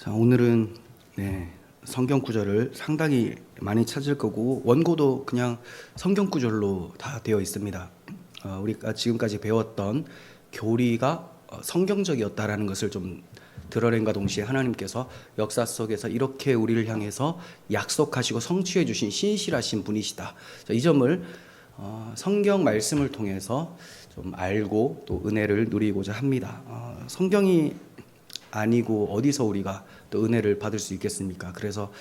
자, 오늘은 성경 구절을 상당히 많이 찾을 거고 원고도 그냥 성경 구절로 다 되어 있습니다. 우리가 지금까지 배웠던 교리가 성경적이었다라는 것을 좀 드러낸과 동시에 하나님께서 역사 속에서 이렇게 우리를 향해서 약속하시고 성취해 주신 신실하신 분이시다. 이 점을 성경 말씀을 통해서 좀 알고 또 은혜를 누리고자 합니다. 성경이 아니고 어디서 우리가 또 은혜를 받을 수 있겠습니까? 그래서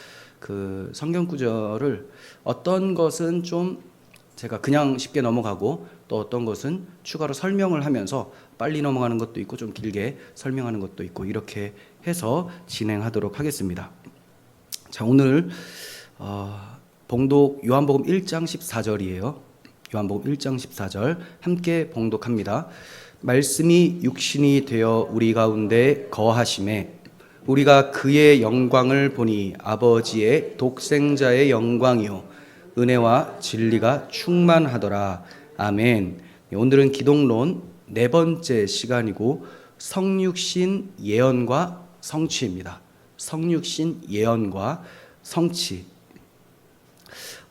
그 성경 구절을 어떤 것은 좀 제가 그냥 쉽게 넘어가고 또 어떤 것은 추가로 설명을 하면서 빨리 넘어가는 것도 있고 좀 길게 설명하는 것도 있고 이렇게 해서 진행하도록 하겠습니다. 자, 오늘 봉독 요한복음 1장 14절이에요. 요한복음 1장 14절 함께 봉독합니다. 말씀이 육신이 되어 우리 가운데 거하심에 우리가 그의 영광을 보니 아버지의 독생자의 영광이요 은혜와 진리가 충만하더라. 아멘. 오늘은 기독론 네 번째 시간이고 성육신 예언과 성취입니다. 성육신 예언과 성취.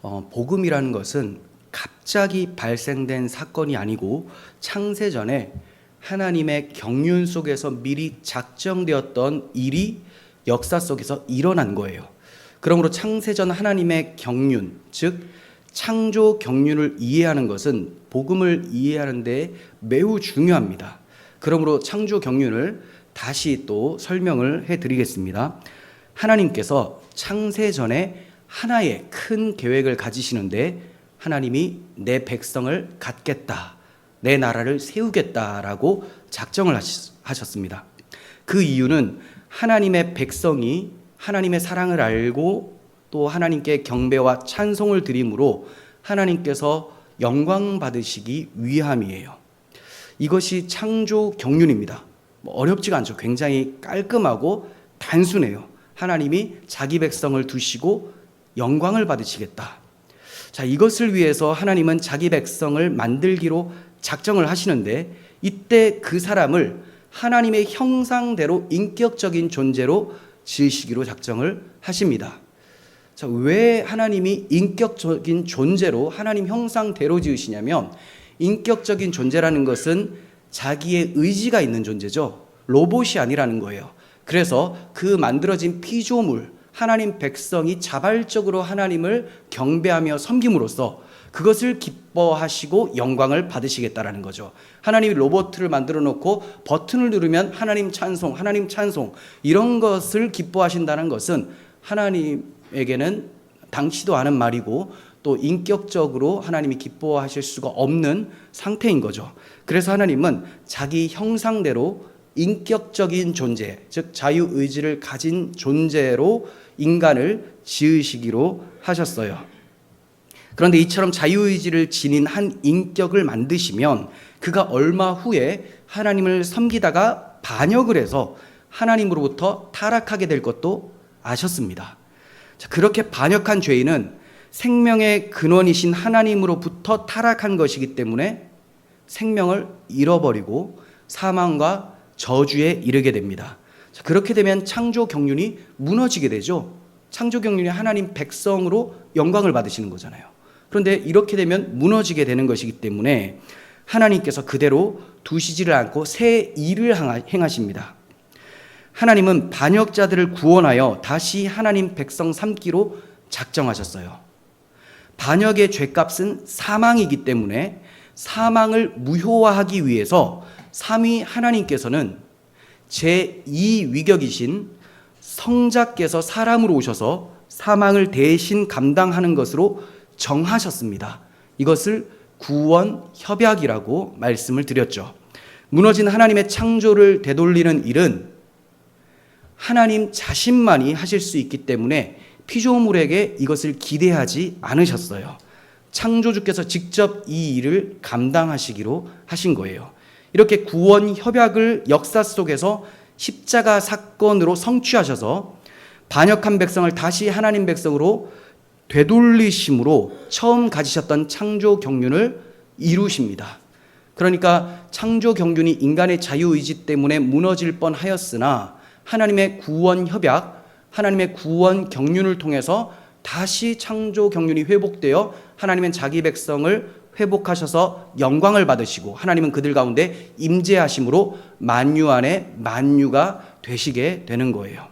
복음이라는 것은 갑자기 발생된 사건이 아니고 창세전에 하나님의 경륜 속에서 미리 작정되었던 일이 역사 속에서 일어난 거예요. 그러므로 창세전 하나님의 경륜, 즉 창조 경륜을 이해하는 것은 복음을 이해하는 데 매우 중요합니다. 그러므로 창조 경륜을 다시 또 설명을 해드리겠습니다. 하나님께서 창세전에 하나의 큰 계획을 가지시는데 하나님이 내 백성을 갖겠다, 내 나라를 세우겠다라고 작정을 하셨습니다. 그 이유는 하나님의 백성이 하나님의 사랑을 알고 또 하나님께 경배와 찬송을 드림으로 하나님께서 영광 받으시기 위함이에요. 이것이 창조 경륜입니다. 어렵지가 않죠. 굉장히 깔끔하고 단순해요. 하나님이 자기 백성을 두시고 영광을 받으시겠다. 자, 이것을 위해서 하나님은 자기 백성을 만들기로 작정을 하시는데 이때 그 사람을 하나님의 형상대로 인격적인 존재로 지으시기로 작정을 하십니다. 자, 왜 하나님이 인격적인 존재로 하나님 형상대로 지으시냐면 인격적인 존재라는 것은 자기의 의지가 있는 존재죠. 로봇이 아니라는 거예요. 그래서 그 만들어진 피조물 하나님 백성이 자발적으로 하나님을 경배하며 섬김으로써 그것을 기뻐하시고 영광을 받으시겠다라는 거죠. 하나님이 로봇을 만들어 놓고 버튼을 누르면 하나님 찬송 이런 것을 기뻐하신다는 것은 하나님에게는 당치도 않은 말이고 또 인격적으로 하나님이 기뻐하실 수가 없는 상태인 거죠. 그래서 하나님은 자기 형상대로 인격적인 존재, 즉 자유의지를 가진 존재로 인간을 지으시기로 하셨어요. 그런데 이처럼 자유의지를 지닌 한 인격을 만드시면 그가 얼마 후에 하나님을 섬기다가 반역을 해서 하나님으로부터 타락하게 될 것도 아셨습니다. 자, 그렇게 반역한 죄인은 생명의 근원이신 하나님으로부터 타락한 것이기 때문에 생명을 잃어버리고 사망과 저주에 이르게 됩니다. 자, 그렇게 되면 창조 경륜이 무너지게 되죠. 창조 경륜이 하나님 백성으로 영광을 받으시는 거잖아요. 그런데 이렇게 되면 무너지게 되는 것이기 때문에 하나님께서 그대로 두시지를 않고 새 일을 행하십니다. 하나님은 반역자들을 구원하여 다시 하나님 백성 삼기로 작정하셨어요. 반역의 죄값은 사망이기 때문에 사망을 무효화하기 위해서 삼위 하나님께서는 제2위격이신 성자께서 사람으로 오셔서 사망을 대신 감당하는 것으로 정하셨습니다. 이것을 구원 협약이라고 말씀을 드렸죠. 무너진 하나님의 창조를 되돌리는 일은 하나님 자신만이 하실 수 있기 때문에 피조물에게 이것을 기대하지 않으셨어요. 창조주께서 직접 이 일을 감당하시기로 하신 거예요. 이렇게 구원 협약을 역사 속에서 십자가 사건으로 성취하셔서 반역한 백성을 다시 하나님 백성으로 되돌리심으로 처음 가지셨던 창조 경륜을 이루십니다. 그러니까 창조 경륜이 인간의 자유의지 때문에 무너질 뻔하였으나 하나님의 구원 협약, 하나님의 구원 경륜을 통해서 다시 창조 경륜이 회복되어 하나님은 자기 백성을 회복하셔서 영광을 받으시고 하나님은 그들 가운데 임재하심으로 만유 안에 만유가 되시게 되는 거예요.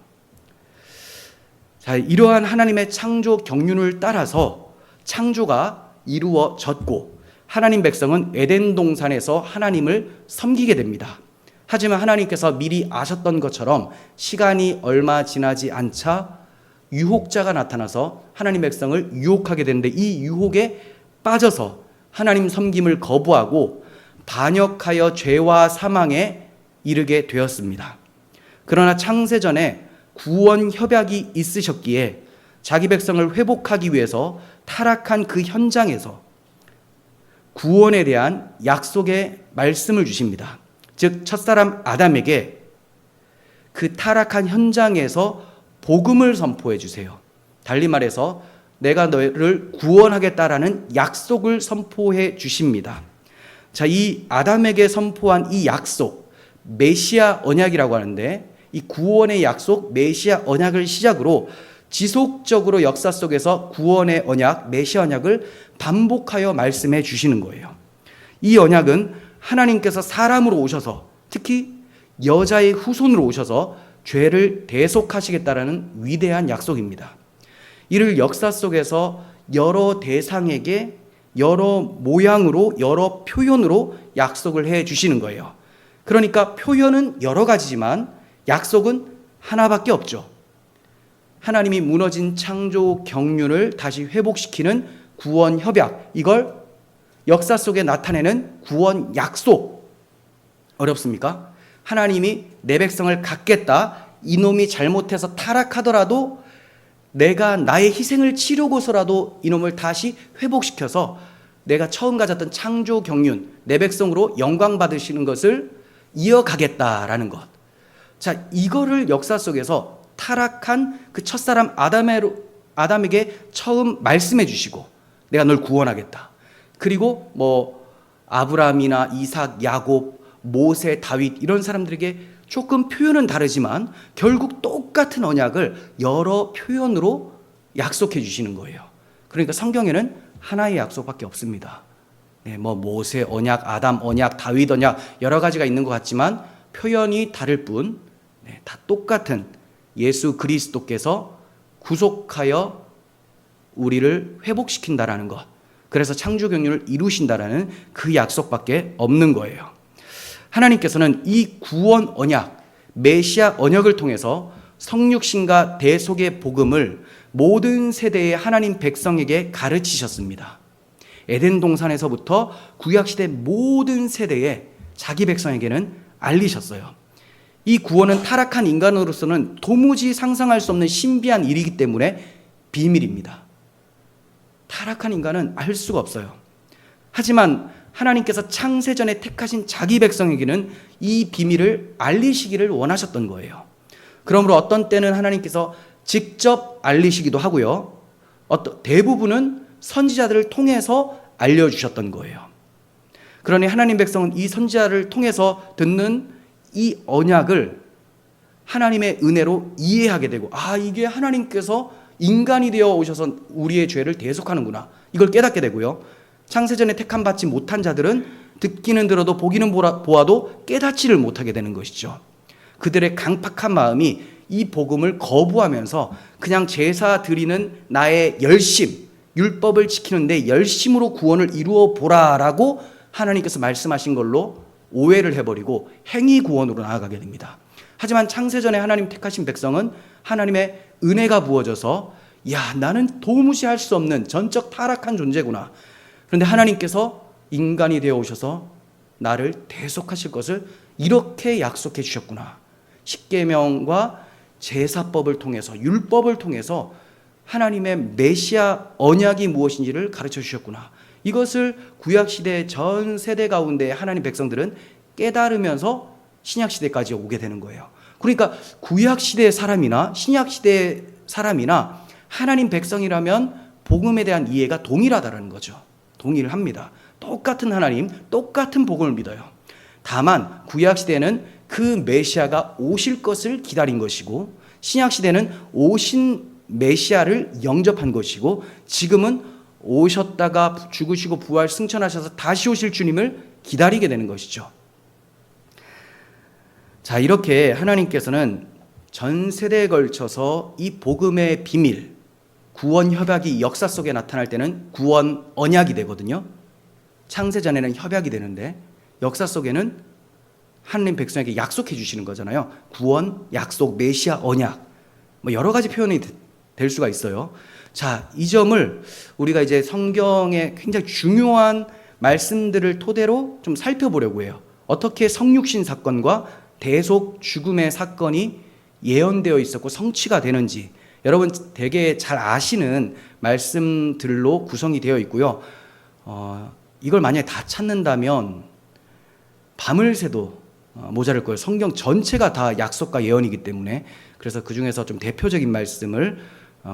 자, 이러한 하나님의 창조 경륜을 따라서 창조가 이루어졌고 하나님 백성은 에덴 동산에서 하나님을 섬기게 됩니다. 하지만 하나님께서 미리 아셨던 것처럼 시간이 얼마 지나지 않자 유혹자가 나타나서 하나님 백성을 유혹하게 되는데 이 유혹에 빠져서 하나님 섬김을 거부하고 반역하여 죄와 사망에 이르게 되었습니다. 그러나 창세전에 구원 협약이 있으셨기에 자기 백성을 회복하기 위해서 타락한 그 현장에서 구원에 대한 약속의 말씀을 주십니다. 즉 첫사람 아담에게 그 타락한 현장에서 복음을 선포해 주세요. 달리 말해서 내가 너를 구원하겠다라는 약속을 선포해 주십니다. 자, 이 아담에게 선포한 이 약속, 메시아 언약이라고 하는데 이 구원의 약속, 메시아 언약을 시작으로 지속적으로 역사 속에서 구원의 언약, 메시아 언약을 반복하여 말씀해 주시는 거예요. 이 언약은 하나님께서 사람으로 오셔서 특히 여자의 후손으로 오셔서 죄를 대속하시겠다라는 위대한 약속입니다. 이를 역사 속에서 여러 대상에게 여러 모양으로 여러 표현으로 약속을 해 주시는 거예요. 그러니까 표현은 여러 가지지만 약속은 하나밖에 없죠. 하나님이 무너진 창조 경륜을 다시 회복시키는 구원 협약, 이걸 역사 속에 나타내는 구원 약속. 어렵습니까? 하나님이 내 백성을 갖겠다. 이놈이 잘못해서 타락하더라도 내가 나의 희생을 치르고서라도 이놈을 다시 회복시켜서 내가 처음 가졌던 창조 경륜, 내 백성으로 영광 받으시는 것을 이어가겠다라는 것. 자, 이거를 역사 속에서 타락한 그 첫사람 아담에게 처음 말씀해 주시고 내가 널 구원하겠다. 그리고 아브라함이나 이삭, 야곱, 모세, 다윗 이런 사람들에게 조금 표현은 다르지만 결국 똑같은 언약을 여러 표현으로 약속해 주시는 거예요. 그러니까 성경에는 하나의 약속밖에 없습니다. 모세 언약, 아담 언약, 다윗 언약 여러 가지가 있는 것 같지만 표현이 다를 뿐 다 똑같은 예수 그리스도께서 구속하여 우리를 회복시킨다라는 것. 그래서 창조 경륜을 이루신다라는 그 약속밖에 없는 거예요. 하나님께서는 이 구원 언약, 메시아 언약을 통해서 성육신과 대속의 복음을 모든 세대의 하나님 백성에게 가르치셨습니다. 에덴 동산에서부터 구약시대 모든 세대의 자기 백성에게는 알리셨어요. 이 구원은 타락한 인간으로서는 도무지 상상할 수 없는 신비한 일이기 때문에 비밀입니다. 타락한 인간은 알 수가 없어요. 하지만 하나님께서 창세전에 택하신 자기 백성에게는 이 비밀을 알리시기를 원하셨던 거예요. 그러므로 어떤 때는 하나님께서 직접 알리시기도 하고요. 대부분은 선지자들을 통해서 알려주셨던 거예요. 그러니 하나님 백성은 이 선지자를 통해서 듣는 이 언약을 하나님의 은혜로 이해하게 되고 이게 하나님께서 인간이 되어 오셔서 우리의 죄를 대속하는구나. 이걸 깨닫게 되고요. 창세전에 택함받지 못한 자들은 듣기는 들어도 보기는 보아도 깨닫지를 못하게 되는 것이죠. 그들의 강팍한 마음이 이 복음을 거부하면서 그냥 제사 드리는 나의 열심, 율법을 지키는 내 열심으로 구원을 이루어 보라라고 하나님께서 말씀하신 걸로 오해를 해버리고 행위 구원으로 나아가게 됩니다. 하지만 창세전에 하나님 택하신 백성은 하나님의 은혜가 부어져서 나는 도무지 할 수 없는 전적 타락한 존재구나. 그런데 하나님께서 인간이 되어 오셔서 나를 대속하실 것을 이렇게 약속해 주셨구나. 십계명과 제사법을 통해서 율법을 통해서 하나님의 메시아 언약이 무엇인지를 가르쳐 주셨구나. 이것을 구약시대 전 세대 가운데 하나님 백성들은 깨달으면서 신약시대까지 오게 되는 거예요. 그러니까 구약시대의 사람이나 신약시대의 사람이나 하나님 백성이라면 복음에 대한 이해가 동일하다는 거죠. 동일합니다. 똑같은 하나님, 똑같은 복음을 믿어요. 다만 구약시대에는 그 메시아가 오실 것을 기다린 것이고, 신약 시대는 오신 메시아를 영접한 것이고, 지금은 오셨다가 죽으시고 부활 승천하셔서 다시 오실 주님을 기다리게 되는 것이죠. 자, 이렇게 하나님께서는 전 세대에 걸쳐서 이 복음의 비밀, 구원 협약이 역사 속에 나타날 때는 구원 언약이 되거든요. 창세전에는 협약이 되는데 역사 속에는 하나님 백성에게 약속해 주시는 거잖아요. 구원, 약속, 메시아, 언약, 뭐 여러 가지 표현이 될 수가 있어요. 자, 이 점을 우리가 이제 성경의 굉장히 중요한 말씀들을 토대로 좀 살펴보려고 해요. 어떻게 성육신 사건과 대속 죽음의 사건이 예언되어 있었고 성취가 되는지 여러분 되게 잘 아시는 말씀들로 구성이 되어 있고요. 이걸 만약에 다 찾는다면 밤을 새도 모자랄 거예요. 성경 전체가 다 약속과 예언이기 때문에. 그래서 그 중에서 좀 대표적인 말씀을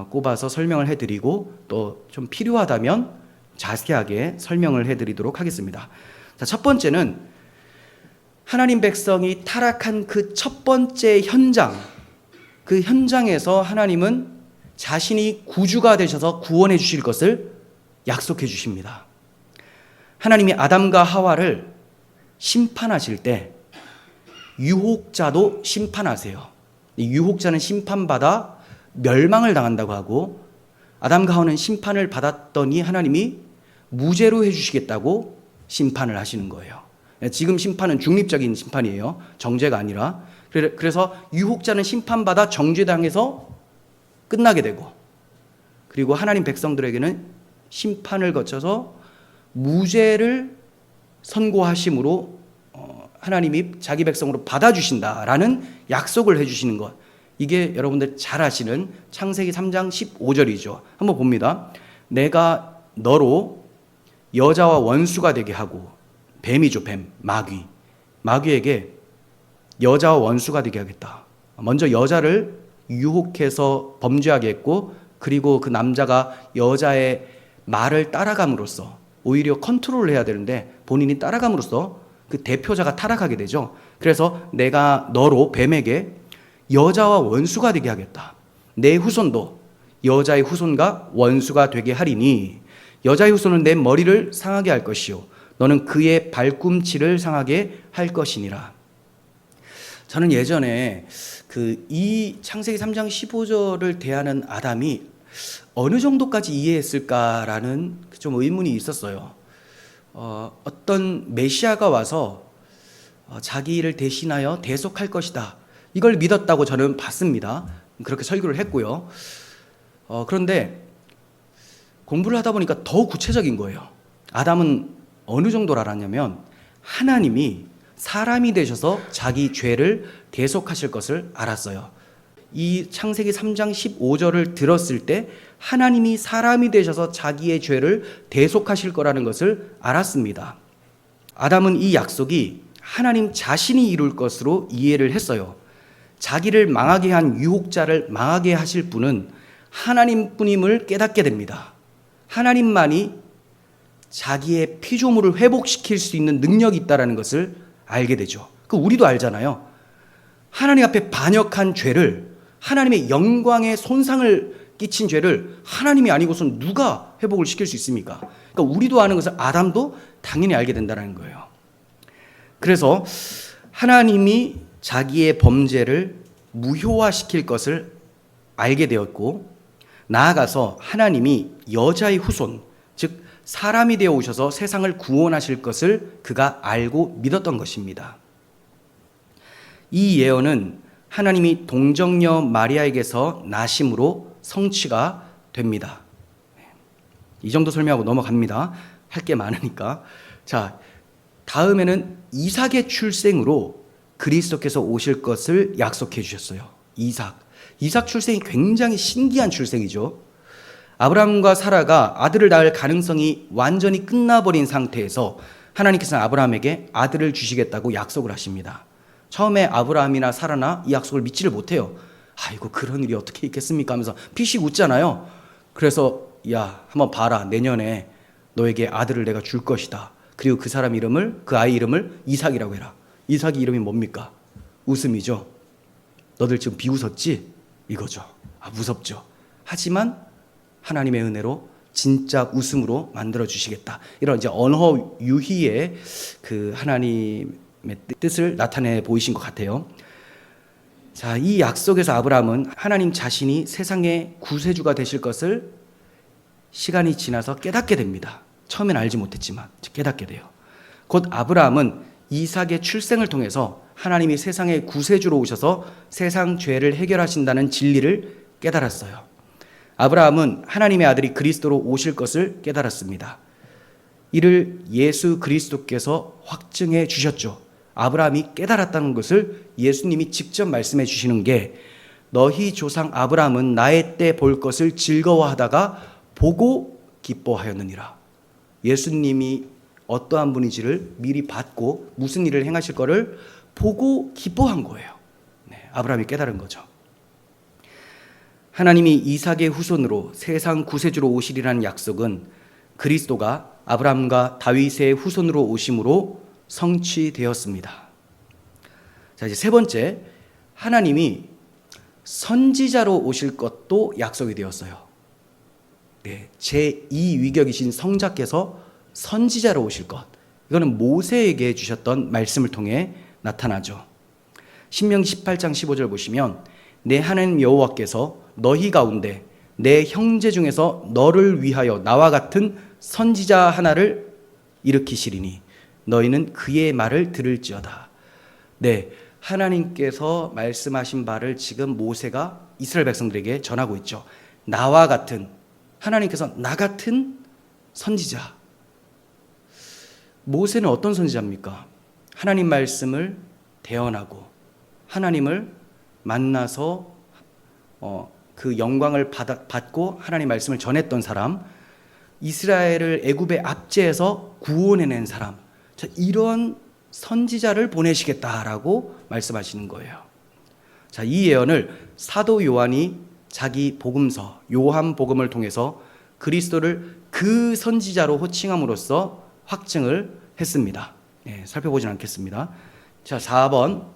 꼽아서 설명을 해드리고 또 좀 필요하다면 자세하게 설명을 해드리도록 하겠습니다. 자, 첫 번째는 하나님 백성이 타락한 그 첫 번째 현장, 그 현장에서 하나님은 자신이 구주가 되셔서 구원해 주실 것을 약속해 주십니다. 하나님이 아담과 하와를 심판하실 때 유혹자도 심판하세요. 유혹자는 심판받아 멸망을 당한다고 하고, 아담과 하와는 심판을 받았더니 하나님이 무죄로 해주시겠다고 심판을 하시는 거예요. 지금 심판은 중립적인 심판이에요. 정죄가 아니라. 그래서 유혹자는 심판받아 정죄당해서 끝나게 되고, 그리고 하나님 백성들에게는 심판을 거쳐서 무죄를 선고하심으로 하나님이 자기 백성으로 받아주신다라는 약속을 해주시는 것. 이게 여러분들 잘 아시는 창세기 3장 15절이죠. 한번 봅니다. 내가 너로 여자와 원수가 되게 하고, 뱀이죠, 뱀, 마귀. 마귀에게 여자와 원수가 되게 하겠다. 먼저 여자를 유혹해서 범죄하게 했고, 그리고 그 남자가 여자의 말을 따라감으로써 오히려 컨트롤을 해야 되는데 본인이 따라감으로써 그 대표자가 타락하게 되죠. 그래서 내가 너로 뱀에게 여자와 원수가 되게 하겠다. 내 후손도 여자의 후손과 원수가 되게 하리니 여자의 후손은 내 머리를 상하게 할 것이요 너는 그의 발꿈치를 상하게 할 것이니라. 저는 예전에 이 창세기 3장 15절을 대하는 아담이 어느 정도까지 이해했을까라는 좀 의문이 있었어요. 어떤 메시아가 와서 자기를 대신하여 대속할 것이다, 이걸 믿었다고 저는 봤습니다. 그렇게 설교를 했고요. 그런데 공부를 하다 보니까 더 구체적인 거예요. 아담은 어느 정도를 알았냐면 하나님이 사람이 되셔서 자기 죄를 대속하실 것을 알았어요. 이 창세기 3장 15절을 들었을 때 하나님이 사람이 되셔서 자기의 죄를 대속하실 거라는 것을 알았습니다. 아담은 이 약속이 하나님 자신이 이룰 것으로 이해를 했어요. 자기를 망하게 한 유혹자를 망하게 하실 분은 하나님뿐임을 깨닫게 됩니다. 하나님만이 자기의 피조물을 회복시킬 수 있는 능력이 있다는 것을 알게 되죠. 우리도 알잖아요. 하나님 앞에 반역한 죄를, 하나님의 영광에 손상을 끼친 죄를 하나님이 아니고선 누가 회복을 시킬 수 있습니까? 그러니까 우리도 아는 것을 아담도 당연히 알게 된다는 거예요. 그래서 하나님이 자기의 범죄를 무효화시킬 것을 알게 되었고, 나아가서 하나님이 여자의 후손, 즉 사람이 되어 오셔서 세상을 구원하실 것을 그가 알고 믿었던 것입니다. 이 예언은 하나님이 동정녀 마리아에게서 나심으로 성취가 됩니다. 이 정도 설명하고 넘어갑니다. 할 게 많으니까. 자, 다음에는 이삭의 출생으로 그리스도께서 오실 것을 약속해 주셨어요. 이삭 출생이 굉장히 신기한 출생이죠. 아브라함과 사라가 아들을 낳을 가능성이 완전히 끝나버린 상태에서 하나님께서는 아브라함에게 아들을 주시겠다고 약속을 하십니다. 처음에 아브라함이나 사라나 이 약속을 믿지를 못해요. 아이고, 그런 일이 어떻게 있겠습니까 하면서 피식 웃잖아요. 그래서 야, 한번 봐라, 내년에 너에게 아들을 내가 줄 것이다. 그리고 그 아이 이름을 이삭이라고 해라. 이삭이 이름이 뭡니까? 웃음이죠. 너들 지금 비웃었지? 이거죠. 무섭죠. 하지만 하나님의 은혜로 진짜 웃음으로 만들어 주시겠다. 이런 이제 언어 유희의 그 하나님의 뜻을 나타내 보이신 것 같아요. 자, 이 약속에서 아브라함은 하나님 자신이 세상의 구세주가 되실 것을 시간이 지나서 깨닫게 됩니다. 처음엔 알지 못했지만 깨닫게 돼요. 곧 아브라함은 이삭의 출생을 통해서 하나님이 세상의 구세주로 오셔서 세상 죄를 해결하신다는 진리를 깨달았어요. 아브라함은 하나님의 아들이 그리스도로 오실 것을 깨달았습니다. 이를 예수 그리스도께서 확증해 주셨죠. 아브라함이 깨달았다는 것을 예수님이 직접 말씀해 주시는 게 너희 조상 아브라함은 나의 때 볼 것을 즐거워하다가 보고 기뻐하였느니라. 예수님이 어떠한 분인지를 미리 봤고 무슨 일을 행하실 거를 보고 기뻐한 거예요. 아브라함이 깨달은 거죠. 하나님이 이삭의 후손으로 세상 구세주로 오시리라는 약속은 그리스도가 아브라함과 다윗의 후손으로 오심으로 성취되었습니다. 자, 이제 세 번째, 하나님이 선지자로 오실 것도 약속이 되었어요. 제2위격이신 성자께서 선지자로 오실 것. 이거는 모세에게 주셨던 말씀을 통해 나타나죠. 신명기 18장 15절 보시면 내 하나님 여호와께서 너희 가운데 내 형제 중에서 너를 위하여 나와 같은 선지자 하나를 일으키시리니 너희는 그의 말을 들을지어다. 하나님께서 말씀하신 바를 지금 모세가 이스라엘 백성들에게 전하고 있죠. 나와 같은, 하나님께서 나 같은 선지자. 모세는 어떤 선지자입니까? 하나님 말씀을 대언하고 하나님을 만나서 그 영광을 받고 하나님 말씀을 전했던 사람, 이스라엘을 애굽의 압제에서 구원해낸 사람, 이런 선지자를 보내시겠다라고 말씀하시는 거예요. 자, 이 예언을 사도 요한이 자기 복음서 요한복음을 통해서 그리스도를 그 선지자로 호칭함으로써 확증을 했습니다. 살펴보진 않겠습니다. 자, 4번,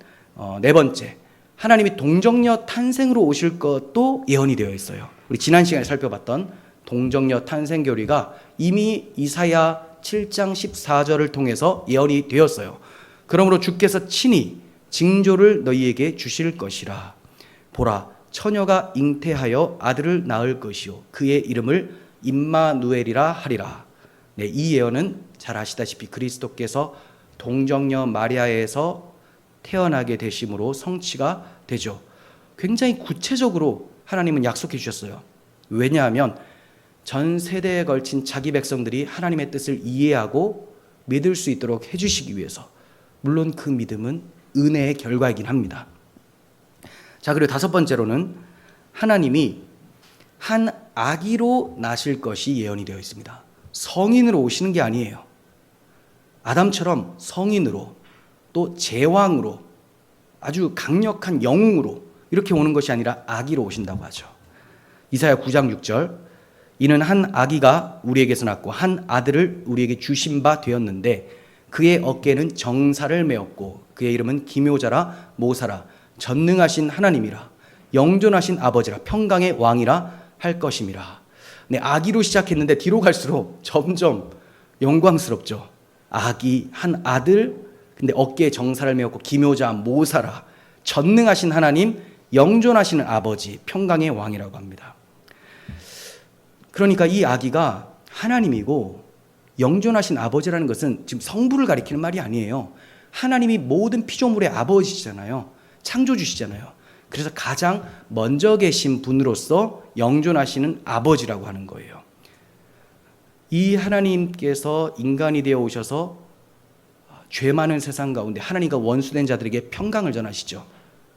네 번째, 하나님이 동정녀 탄생으로 오실 것도 예언이 되어 있어요. 우리 지난 시간에 살펴봤던 동정녀 탄생 교리가 이미 이사야 7장 14절을 통해서 예언이 되었어요. 그러므로 주께서 친히 징조를 너희에게 주실 것이라. 보라, 처녀가 잉태하여 아들을 낳을 것이요 그의 이름을 임마누엘이라 하리라. 이 예언은 잘 아시다시피 그리스도께서 동정녀 마리아에서 태어나게 되심으로 성취가 되죠. 굉장히 구체적으로 하나님은 약속해 주셨어요. 왜냐하면 전 세대에 걸친 자기 백성들이 하나님의 뜻을 이해하고 믿을 수 있도록 해주시기 위해서. 물론 그 믿음은 은혜의 결과이긴 합니다. 자, 그리고 다섯 번째로는 하나님이 한 아기로 나실 것이 예언이 되어 있습니다. 성인으로 오시는 게 아니에요. 아담처럼 성인으로 또 제왕으로 아주 강력한 영웅으로 이렇게 오는 것이 아니라 아기로 오신다고 하죠. 이사야 9장 6절, 이는 한 아기가 우리에게서 낳고 한 아들을 우리에게 주신 바 되었는데 그의 어깨에는 정사를 메었고 그의 이름은 기묘자라 모사라 전능하신 하나님이라 영존하신 아버지라 평강의 왕이라 할 것임이라. 아기로 시작했는데 뒤로 갈수록 점점 영광스럽죠. 아기, 한 아들, 근데 어깨에 정사를 메었고 기묘자, 모사라, 전능하신 하나님, 영존하시는 아버지, 평강의 왕이라고 합니다. 그러니까 이 아기가 하나님이고 영존하신 아버지라는 것은 지금 성부를 가리키는 말이 아니에요. 하나님이 모든 피조물의 아버지시잖아요. 창조주시잖아요. 그래서 가장 먼저 계신 분으로서 영존하시는 아버지라고 하는 거예요. 이 하나님께서 인간이 되어 오셔서 죄 많은 세상 가운데 하나님과 원수된 자들에게 평강을 전하시죠.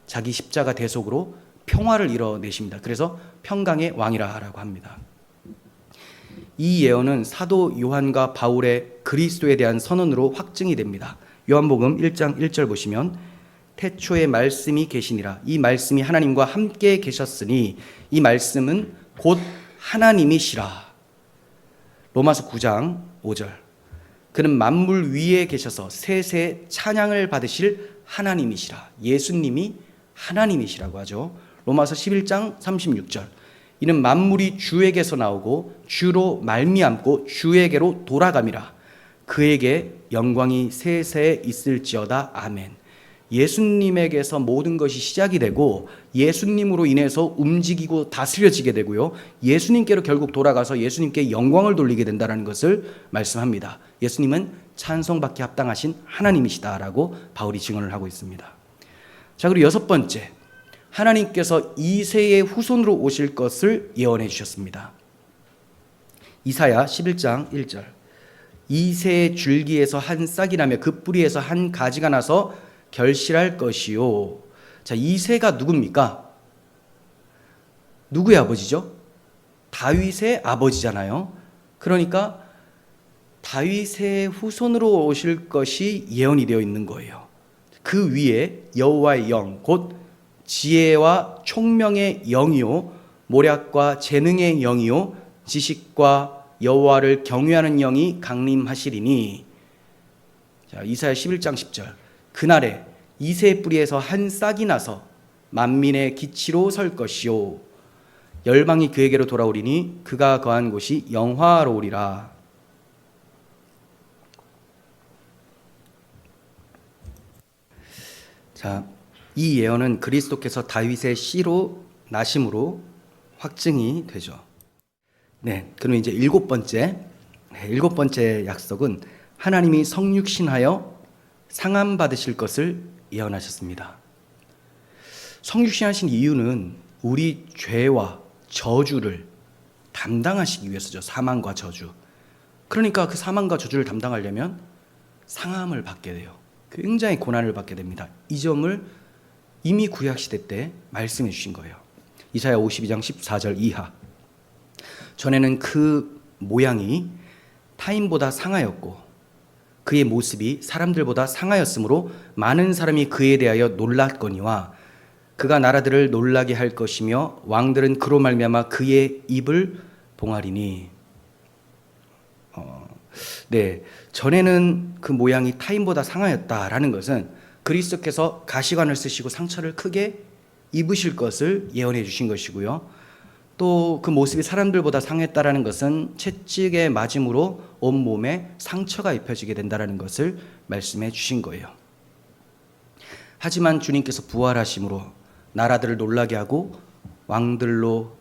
자기 십자가 대속으로 평화를 이뤄내십니다. 그래서 평강의 왕이라고 합니다. 이 예언은 사도 요한과 바울의 그리스도에 대한 선언으로 확증이 됩니다. 요한복음 1장 1절 보시면 태초에 말씀이 계시니라. 이 말씀이 하나님과 함께 계셨으니 이 말씀은 곧 하나님이시라. 로마서 9장 5절, 그는 만물 위에 계셔서 세세 찬양을 받으실 하나님이시라. 예수님이 하나님이시라고 하죠. 로마서 11장 36절. 이는 만물이 주에게서 나오고 주로 말미암고 주에게로 돌아감이라. 그에게 영광이 세세에 있을지어다. 아멘. 예수님에게서 모든 것이 시작이 되고 예수님으로 인해서 움직이고 다스려지게 되고요. 예수님께로 결국 돌아가서 예수님께 영광을 돌리게 된다는 것을 말씀합니다. 예수님은 찬송받기 합당하신 하나님이시다라고 바울이 증언을 하고 있습니다. 자, 그리고 여섯 번째, 하나님께서 이새의 후손으로 오실 것을 예언해 주셨습니다. 이사야 11장 1절. 이새의 줄기에서 한 싹이 나며 그 뿌리에서 한 가지가 나서 결실할 것이요. 자, 이새가 누굽니까? 누구의 아버지죠? 다윗의 아버지잖아요. 그러니까 다윗의 후손으로 오실 것이 예언이 되어 있는 거예요. 그 위에 여호와의 영, 곧 지혜와 총명의 영이요, 모략과 재능의 영이요, 지식과 여호와를 경외하는 영이 강림하시리니. 자, 이사야 11장 10절. 그날에 이새의 뿌리에서 한 싹이 나서 만민의 기치로 설 것이요, 열방이 그에게로 돌아오리니 그가 거한 곳이 영화로우리라. 자, 이 예언은 그리스도께서 다윗의 씨로 나심으로 확증이 되죠. 네, 그럼 이제 일곱 번째 약속은 하나님이 성육신하여 상함 받으실 것을 예언하셨습니다. 성육신하신 이유는 우리 죄와 저주를 담당하시기 위해서죠. 사망과 저주. 그러니까 그 사망과 저주를 담당하려면 상함을 받게 돼요. 굉장히 고난을 받게 됩니다. 이 점을 이미 구약시대 때 말씀해 주신 거예요. 이사야 52장 14절 이하. 전에는 그 모양이 타인보다 상하였고 그의 모습이 사람들보다 상하였으므로 많은 사람이 그에 대하여 놀랐거니와 그가 나라들을 놀라게 할 것이며 왕들은 그로 말미암아 그의 입을 봉하리니. 네, 전에는 그 모양이 타인보다 상하였다라는 것은 그리스도께서 가시관을 쓰시고 상처를 크게 입으실 것을 예언해 주신 것이고요. 또 그 모습이 사람들보다 상했다라는 것은 채찍에 맞음으로 온몸에 상처가 입혀지게 된다라는 것을 말씀해 주신 거예요. 하지만 주님께서 부활하심으로 나라들을 놀라게 하고 왕들로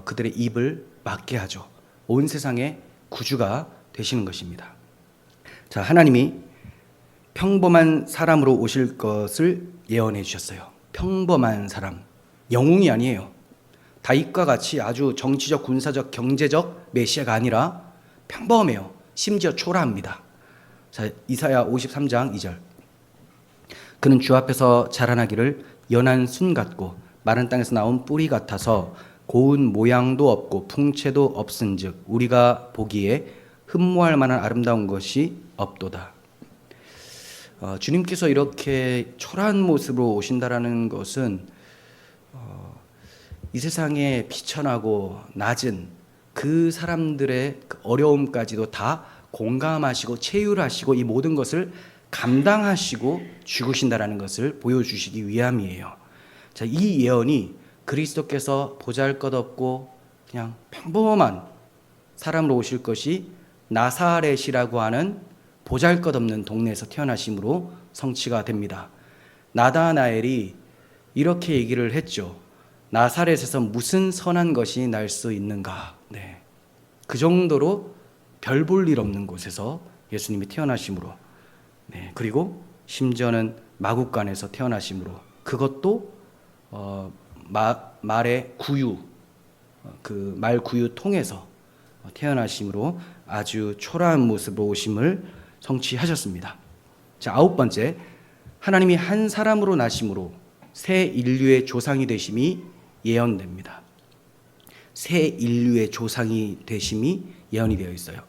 그들의 입을 막게 하죠. 온 세상의 구주가 되시는 것입니다. 자, 하나님이 평범한 사람으로 오실 것을 예언해 주셨어요. 평범한 사람, 영웅이 아니에요. 다윗과 같이 아주 정치적, 군사적, 경제적 메시아가 아니라 평범해요. 심지어 초라합니다. 자, 이사야 53장 2절. 그는 주 앞에서 자라나기를 연한 순 같고 마른 땅에서 나온 뿌리 같아서 고운 모양도 없고 풍채도 없은즉 우리가 보기에 흠모할 만한 아름다운 것이 없도다. 주님께서 이렇게 초라한 모습으로 오신다라는 것은 이 세상에 비천하고 낮은 그 사람들의 어려움까지도 다 공감하시고 체휼하시고 이 모든 것을 감당하시고 죽으신다라는 것을 보여주시기 위함이에요. 자, 이 예언이 그리스도께서 보잘것없고 그냥 평범한 사람으로 오실 것이 나사렛이라고 하는 보잘것없는 동네에서 태어나심으로 성취가 됩니다. 나다나엘이 이렇게 얘기를 했죠. 나사렛에서 무슨 선한 것이 날 수 있는가. 네. 그 정도로 별 볼 일 없는 곳에서 예수님이 태어나심으로, 네. 그리고 심지어는 마국간에서 태어나심으로, 그것도 말의 구유, 그 말 구유 통해서 태어나심으로 아주 초라한 모습으로 오심을 성취하셨습니다. 자, 아홉 번째, 하나님이 한 사람으로 나심으로 새 인류의 조상이 되심이 예언됩니다. 새 인류의 조상이 되심이 예언이 되어 있어요.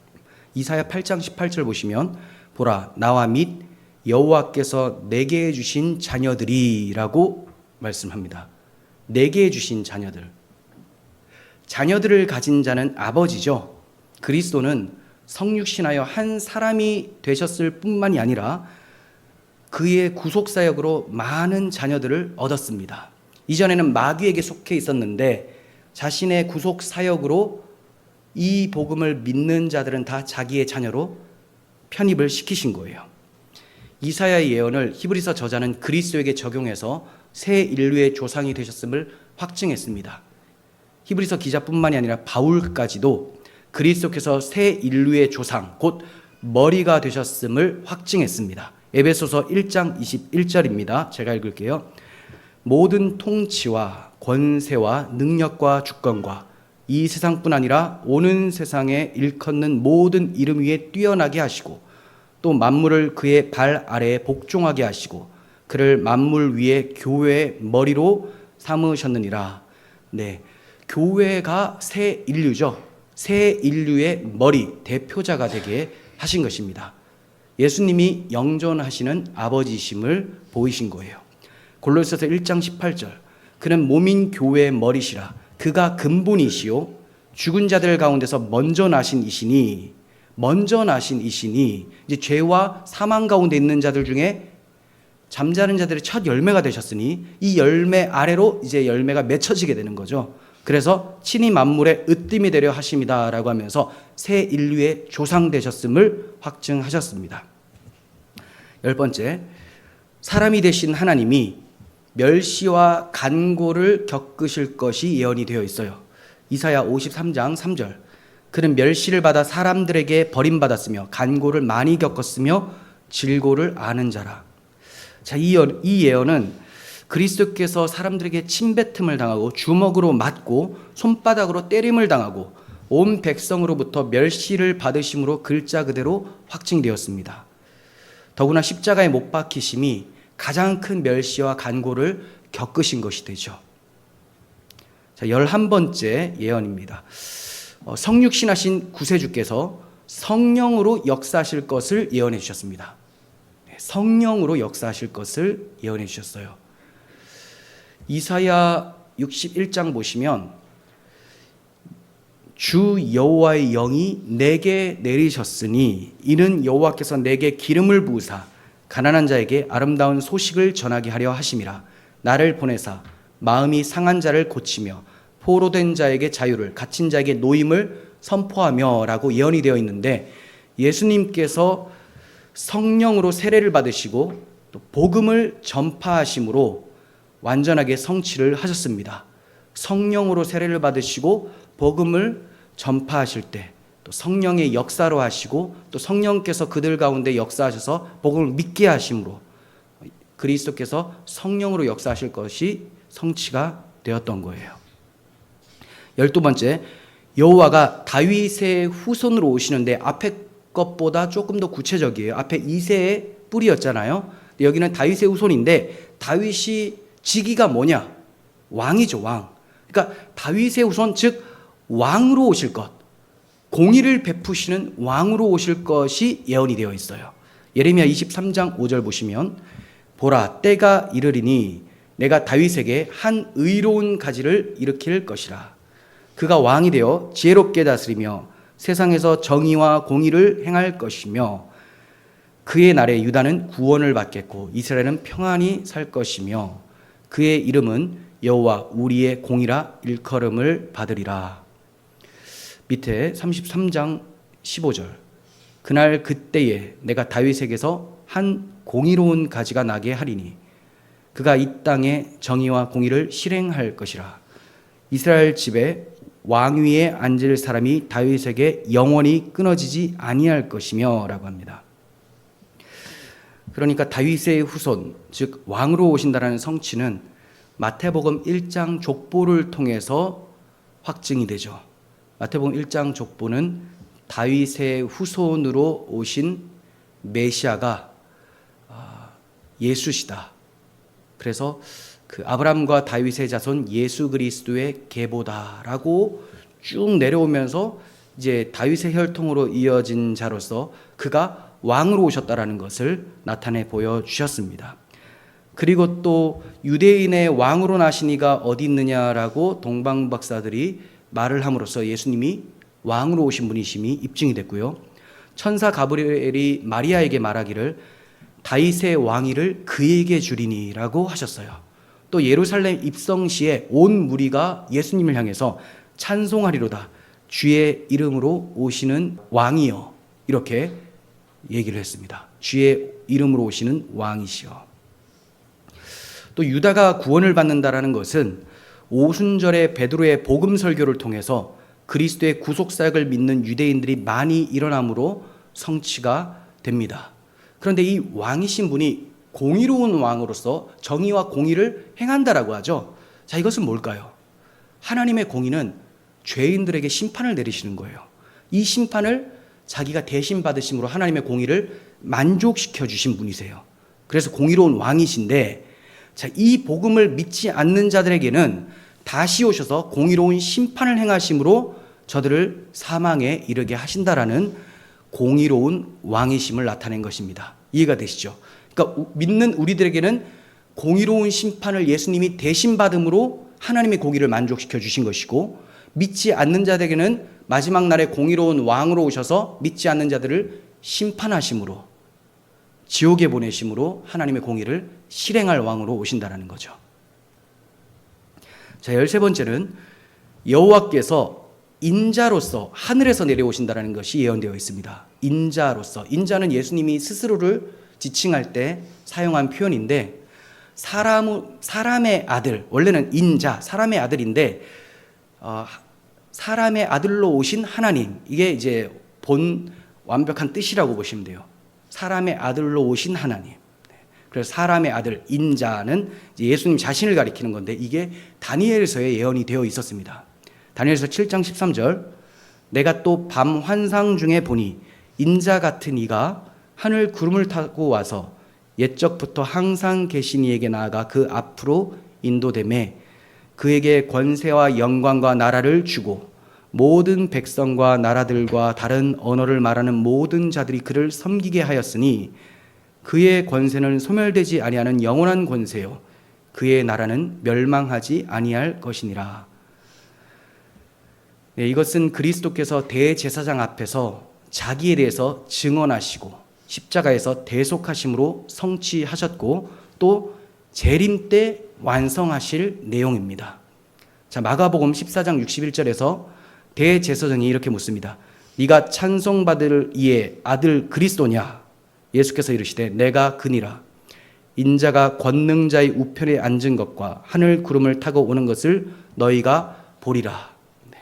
이사야 8장 18절 보시면 보라 나와 및 여호와께서 내게 주신 자녀들이라고 말씀합니다. 내게 주신 자녀들. 자녀들을 가진 자는 아버지죠. 그리스도는 성육신하여 한 사람이 되셨을 뿐만이 아니라 그의 구속사역으로 많은 자녀들을 얻었습니다. 이전에는 마귀에게 속해 있었는데 자신의 구속사역으로 이 복음을 믿는 자들은 다 자기의 자녀로 편입을 시키신 거예요. 이사야의 예언을 히브리서 저자는 그리스도에게 적용해서 새 인류의 조상이 되셨음을 확증했습니다. 히브리서 기자뿐만이 아니라 바울까지도 그리스도께서 새 인류의 조상, 곧 머리가 되셨음을 확증했습니다. 에베소서 1장 21절입니다. 제가 읽을게요. 모든 통치와 권세와 능력과 주권과 이 세상뿐 아니라 오는 세상에 일컫는 모든 이름 위에 뛰어나게 하시고 또 만물을 그의 발 아래에 복종하게 하시고 그를 만물 위에 교회의 머리로 삼으셨느니라. 네, 교회가 새 인류죠. 새 인류의 머리, 대표자가 되게 하신 것입니다. 예수님이 영존하시는 아버지심을 보이신 거예요. 골로새서 1장 18절. 그는 몸인 교회의 머리시라. 그가 근본이시요 죽은 자들 가운데서 먼저 나신 이시니 이제 죄와 사망 가운데 있는 자들 중에 잠자는 자들의 첫 열매가 되셨으니 이 열매 아래로 이제 열매가 맺혀지게 되는 거죠. 그래서 친히 만물의 으뜸이 되려 하심이다라고 하면서 새 인류의 조상 되셨음을 확증하셨습니다. 10번째, 사람이 되신 하나님이 멸시와 간고를 겪으실 것이 예언이 되어 있어요. 이사야 53장 3절. 그는 멸시를 받아 사람들에게 버림받았으며 간고를 많이 겪었으며 질고를 아는 자라. 자, 이 예언은 그리스도께서 사람들에게 침뱉음을 당하고 주먹으로 맞고 손바닥으로 때림을 당하고 온 백성으로부터 멸시를 받으심으로 글자 그대로 확증되었습니다. 더구나 십자가에 못 박히심이 가장 큰 멸시와 간고를 겪으신 것이 되죠. 자, 11번째 예언입니다. 성육신하신 구세주께서 성령으로 역사하실 것을 예언해 주셨습니다. 성령으로 역사하실 것을 예언해 주셨어요. 이사야 61장 보시면 주 여호와의 영이 내게 내리셨으니 이는 여호와께서 내게 기름을 부으사 가난한 자에게 아름다운 소식을 전하게 하려 하심이라. 나를 보내사 마음이 상한 자를 고치며 포로된 자에게 자유를, 갇힌 자에게 노임을 선포하며 라고 예언이 되어 있는데 예수님께서 성령으로 세례를 받으시고 또 복음을 전파하심으로 완전하게 성취를 하셨습니다. 성령으로 세례를 받으시고 복음을 전파하실 때 또 성령의 역사로 하시고 또 성령께서 그들 가운데 역사하셔서 복음을 믿게 하심으로 그리스도께서 성령으로 역사하실 것이 성취가 되었던 거예요. 12번째, 여호와가 다윗의 후손으로 오시는데 앞에 것보다 조금 더 구체적이에요. 앞에 이새의 뿌리였잖아요. 여기는 다윗의 후손인데 다윗이 직위가 뭐냐? 왕이죠, 왕. 그러니까 다윗의 후손, 즉 왕으로 오실 것, 공의를 베푸시는 왕으로 오실 것이 예언이 되어 있어요. 예레미야 23장 5절 보시면 보라, 때가 이르리니 내가 다윗에게 한 의로운 가지를 일으킬 것이라. 그가 왕이 되어 지혜롭게 다스리며 세상에서 정의와 공의를 행할 것이며 그의 날에 유다는 구원을 받겠고 이스라엘은 평안히 살 것이며 그의 이름은 여호와 우리의 공이라 일컬음을 받으리라. 밑에 33장 15절. 그날 그때에 내가 다윗에게서 한 공의로운 가지가 나게 하리니 그가 이 땅에 정의와 공의를 실행할 것이라. 이스라엘 집에 왕위에 앉을 사람이 다윗에게 영원히 끊어지지 아니할 것이며 라고 합니다. 그러니까 다윗의 후손, 즉 왕으로 오신다라는 성취는 마태복음 1장 족보를 통해서 확증이 되죠. 마태복음 1장 족보는 다윗의 후손으로 오신 메시아가 예수시다. 그래서 그 아브라함과 다윗의 자손 예수 그리스도의 계보다라고 쭉 내려오면서 이제 다윗의 혈통으로 이어진 자로서 그가 왕으로 오셨다라는 것을 나타내 보여주셨습니다. 그리고 또 유대인의 왕으로 나신 이가 어디 있느냐라고 동방박사들이 말을 함으로써 예수님이 왕으로 오신 분이심이 입증이 됐고요. 천사 가브리엘이 마리아에게 말하기를 다윗의 왕위를 그에게 주리니라고 하셨어요. 또 예루살렘 입성 시에 온 무리가 예수님을 향해서 찬송하리로다. 주의 이름으로 오시는 왕이여. 이렇게 얘기를 했습니다. 주의 이름으로 오시는 왕이시여. 또 유다가 구원을 받는다라는 것은 오순절에 베드로의 복음 설교를 통해서 그리스도의 구속사역을 믿는 유대인들이 많이 일어남으로 성취가 됩니다. 그런데 이 왕이신 분이 공의로운 왕으로서 정의와 공의를 행한다라고 하죠. 자, 이것은 뭘까요? 하나님의 공의는 죄인들에게 심판을 내리시는 거예요. 이 심판을 자기가 대신 받으심으로 하나님의 공의를 만족시켜 주신 분이세요. 그래서 공의로운 왕이신데, 자, 이 복음을 믿지 않는 자들에게는 다시 오셔서 공의로운 심판을 행하심으로 저들을 사망에 이르게 하신다라는 공의로운 왕이심을 나타낸 것입니다. 이해가 되시죠? 그러니까 믿는 우리들에게는 공의로운 심판을 예수님이 대신 받음으로 하나님의 공의를 만족시켜 주신 것이고, 믿지 않는 자들에게는 마지막 날에 공의로운 왕으로 오셔서 믿지 않는 자들을 심판하심으로, 지옥에 보내심으로 하나님의 공의를 실행할 왕으로 오신다는 거죠. 자, 13번째는 여호와께서 인자로서 하늘에서 내려오신다는 것이 예언되어 있습니다. 인자로서. 인자는 예수님이 스스로를 지칭할 때 사용한 표현인데, 사람의 아들, 원래는 인자, 사람의 아들인데, 사람의 아들로 오신 하나님, 이게 이제 본 완벽한 뜻이라고 보시면 돼요. 사람의 아들로 오신 하나님. 그래서 사람의 아들 인자는 예수님 자신을 가리키는 건데, 이게 다니엘서에 예언이 되어 있었습니다. 다니엘서 7장 13절, 내가 또 밤 환상 중에 보니 인자 같은 이가 하늘 구름을 타고 와서 옛적부터 항상 계신 이에게 나아가 그 앞으로 인도되매 그에게 권세와 영광과 나라를 주고 모든 백성과 나라들과 다른 언어를 말하는 모든 자들이 그를 섬기게 하였으니 그의 권세는 소멸되지 아니하는 영원한 권세요 그의 나라는 멸망하지 아니할 것이니라. 네, 이것은 그리스도께서 대제사장 앞에서 자기에 대해서 증언하시고 십자가에서 대속하심으로 성취하셨고 또 재림 때 완성하실 내용입니다. 자, 마가복음 14장 61절에서 대제사장이 이렇게 묻습니다. 네가 찬송받을 이의 아들 그리스도냐? 예수께서 이르시되 내가 그니라. 인자가 권능자의 우편에 앉은 것과 하늘 구름을 타고 오는 것을 너희가 보리라. 네.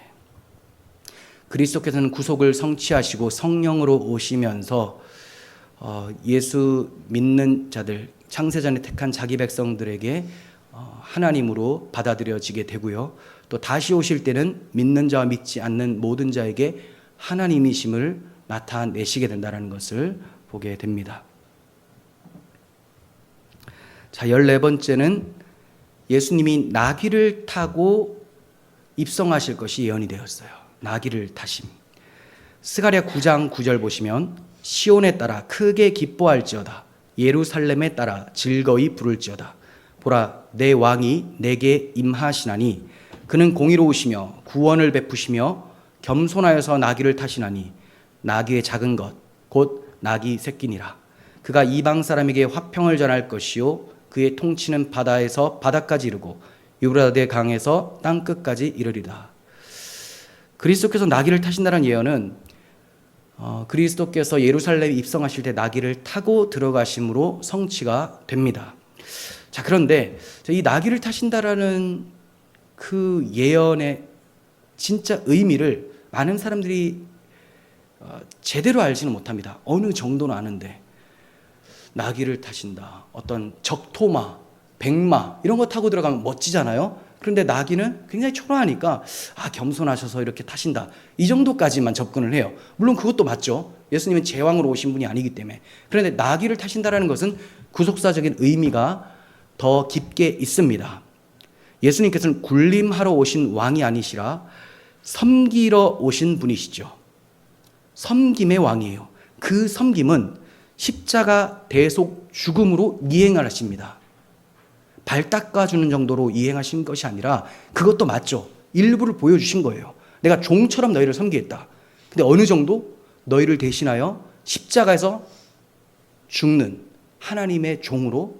그리스도께서는 구속을 성취하시고 성령으로 오시면서 예수 믿는 자들, 창세전에 택한 자기 백성들에게 하나님으로 받아들여지게 되고요. 또 다시 오실 때는 믿는 자와 믿지 않는 모든 자에게 하나님이심을 나타내시게 된다는 것을 보게 됩니다. 자, 14번째는 예수님이 나귀를 타고 입성하실 것이 예언이 되었어요. 나귀를 타심. 스가랴 9장 9절 보시면 시온에 따라 크게 기뻐할지어다. 예루살렘에 따라 즐거이 부를지어다. 보라, 내 왕이 내게 임하시나니 그는 공의로우시며 구원을 베푸시며 겸손하여서 나귀를 타시나니 나귀의 작은 것 곧 나귀 새끼니라. 그가 이방 사람에게 화평을 전할 것이요 그의 통치는 바다에서 바다까지 이르고 유브라데 강에서 땅끝까지 이르리라. 그리스도께서 나귀를 타신다는 예언은 그리스도께서 예루살렘에 입성하실 때 나귀를 타고 들어가심으로 성취가 됩니다. 자, 그런데 이 나귀를 타신다라는 그 예언의 진짜 의미를 많은 사람들이 제대로 알지는 못합니다. 어느 정도는 아는데 나귀를 타신다, 어떤 적토마, 백마 이런 거 타고 들어가면 멋지잖아요. 그런데 나귀는 굉장히 초라하니까 겸손하셔서 이렇게 타신다, 이 정도까지만 접근을 해요. 물론 그것도 맞죠. 예수님은 제왕으로 오신 분이 아니기 때문에. 그런데 나귀를 타신다라는 것은 구속사적인 의미가 더 깊게 있습니다. 예수님께서는 군림하러 오신 왕이 아니시라 섬기러 오신 분이시죠. 섬김의 왕이에요. 그 섬김은 십자가 대속 죽음으로 이행을 하십니다. 발 닦아주는 정도로 이행하신 것이 아니라, 그것도 맞죠. 일부를 보여주신 거예요. 내가 종처럼 너희를 섬기겠다. 근데 어느 정도? 너희를 대신하여 십자가에서 죽는, 하나님의 종으로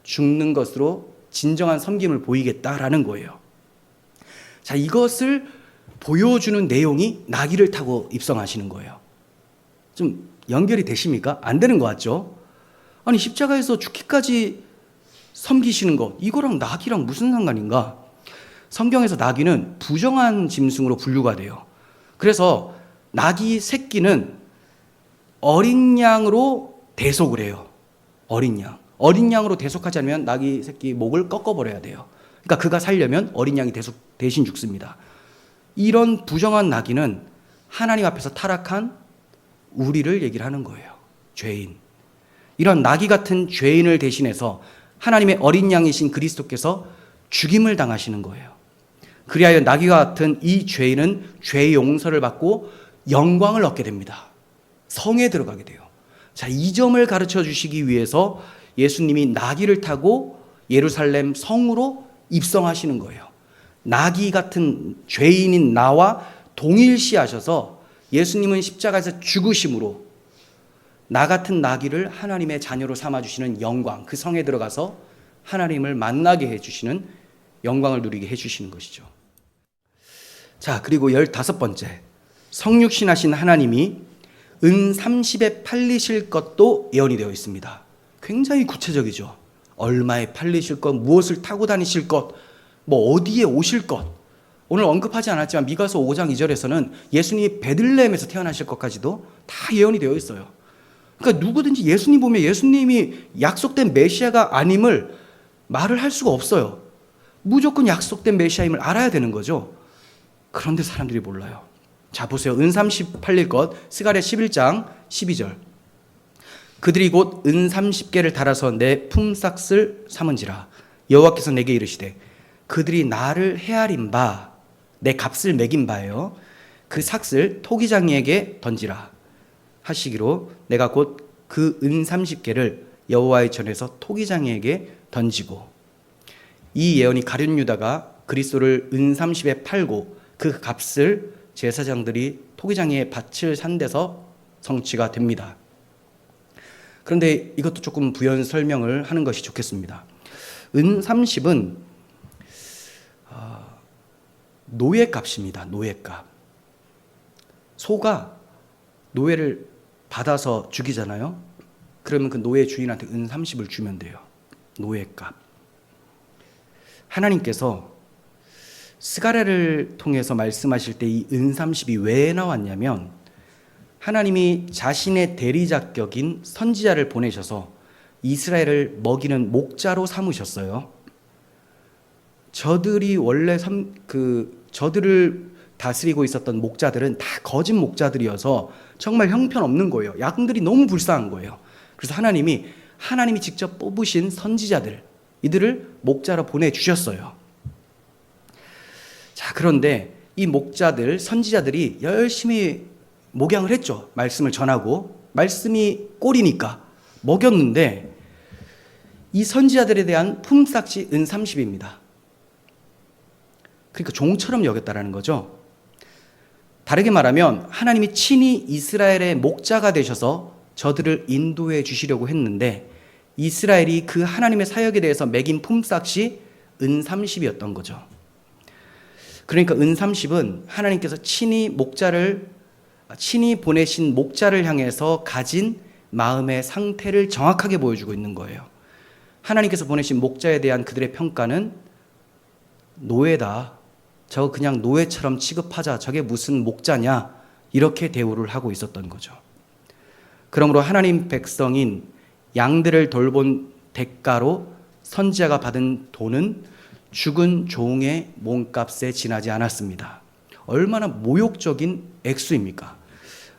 죽는 것으로 진정한 섬김을 보이겠다라는 거예요. 자, 이것을 보여주는 내용이 나귀를 타고 입성하시는 거예요. 좀 연결이 되십니까? 안 되는 것 같죠? 아니, 십자가에서 죽기까지 섬기시는 것, 이거랑 나귀랑 무슨 상관인가? 성경에서 나귀는 부정한 짐승으로 분류가 돼요. 그래서 나귀 새끼는 어린 양으로 대속을 해요. 어린 양. 어린 양으로 대속하지 않으면 나귀 새끼 목을 꺾어버려야 돼요. 그러니까 그가 살려면 어린 양이 대신 죽습니다. 이런 부정한 나귀는 하나님 앞에서 타락한 우리를 얘기를 하는 거예요. 죄인. 이런 나귀 같은 죄인을 대신해서 하나님의 어린 양이신 그리스도께서 죽임을 당하시는 거예요. 그리하여 나귀와 같은 이 죄인은 죄의 용서를 받고 영광을 얻게 됩니다. 성에 들어가게 돼요. 자, 이 점을 가르쳐 주시기 위해서 예수님이 나귀를 타고 예루살렘 성으로 입성하시는 거예요. 나귀 같은 죄인인 나와 동일시하셔서 예수님은 십자가에서 죽으심으로 나 같은 나귀를 하나님의 자녀로 삼아주시는 영광, 그 성에 들어가서 하나님을 만나게 해주시는 영광을 누리게 해주시는 것이죠. 자, 그리고 15번째, 성육신하신 하나님이 은 30에 팔리실 것도 예언이 되어 있습니다. 굉장히 구체적이죠. 얼마에 팔리실 것, 무엇을 타고 다니실 것, 뭐 어디에 오실 것. 오늘 언급하지 않았지만 미가서 5장 2절에서는 예수님이 베들레헴에서 태어나실 것까지도 다 예언이 되어 있어요. 그러니까 누구든지 예수님 보면 예수님이 약속된 메시아가 아님을 말을 할 수가 없어요. 무조건 약속된 메시아임을 알아야 되는 거죠. 그런데 사람들이 몰라요. 자, 보세요. 은 30 팔릴 것, 스가랴 11장 12절. 그들이 곧 은 30개를 달아서 내 품삯을 삼은지라. 여호와께서 내게 이르시되 그들이 나를 헤아린 바, 내 값을 매긴 바예요. 그 삭을 토기장이에게 던지라 하시기로 내가 곧 그 은 30개를 여호와의 전에서 토기장이에게 던지고. 이 예언이 가룟 유다가 그리스도를 은 30에 팔고 그 값을 제사장들이 토기장이에 밭을 산 데서 성취가 됩니다. 그런데 이것도 조금 부연 설명을 하는 것이 좋겠습니다. 은 30은 노예값입니다. 노예값. 소가 노예를 받아서 죽이잖아요. 그러면 그 노예 주인한테 은 30을 주면 돼요. 노예값. 하나님께서 스가랴를 통해서 말씀하실 때 이 은 30이 왜 나왔냐면 하나님이 자신의 대리자격인 선지자를 보내셔서 이스라엘을 먹이는 목자로 삼으셨어요. 저들이 원래 저들을 다스리고 있었던 목자들은 다 거짓 목자들이어서 정말 형편없는 거예요. 양들이 너무 불쌍한 거예요. 그래서 하나님이 직접 뽑으신 선지자들, 이들을 목자로 보내주셨어요. 자, 그런데 이 목자들, 선지자들이 열심히 목양을 했죠. 말씀을 전하고 말씀이 꼴이니까 먹였는데 이 선지자들에 대한 품삯이 은 30입니다. 그러니까 종처럼 여겼다라는 거죠. 다르게 말하면 하나님이 친히 이스라엘의 목자가 되셔서 저들을 인도해 주시려고 했는데 이스라엘이 그 하나님의 사역에 대해서 매긴 품삯이 은 30이었던 거죠. 그러니까 은 30은 하나님께서 친히 보내신 목자를 향해서 가진 마음의 상태를 정확하게 보여주고 있는 거예요. 하나님께서 보내신 목자에 대한 그들의 평가는 노예다. 저거 그냥 노예처럼 취급하자. 저게 무슨 목자냐. 이렇게 대우를 하고 있었던 거죠. 그러므로 하나님 백성인 양들을 돌본 대가로 선지자가 받은 돈은 죽은 종의 몸값에 지나지 않았습니다. 얼마나 모욕적인 액수입니까?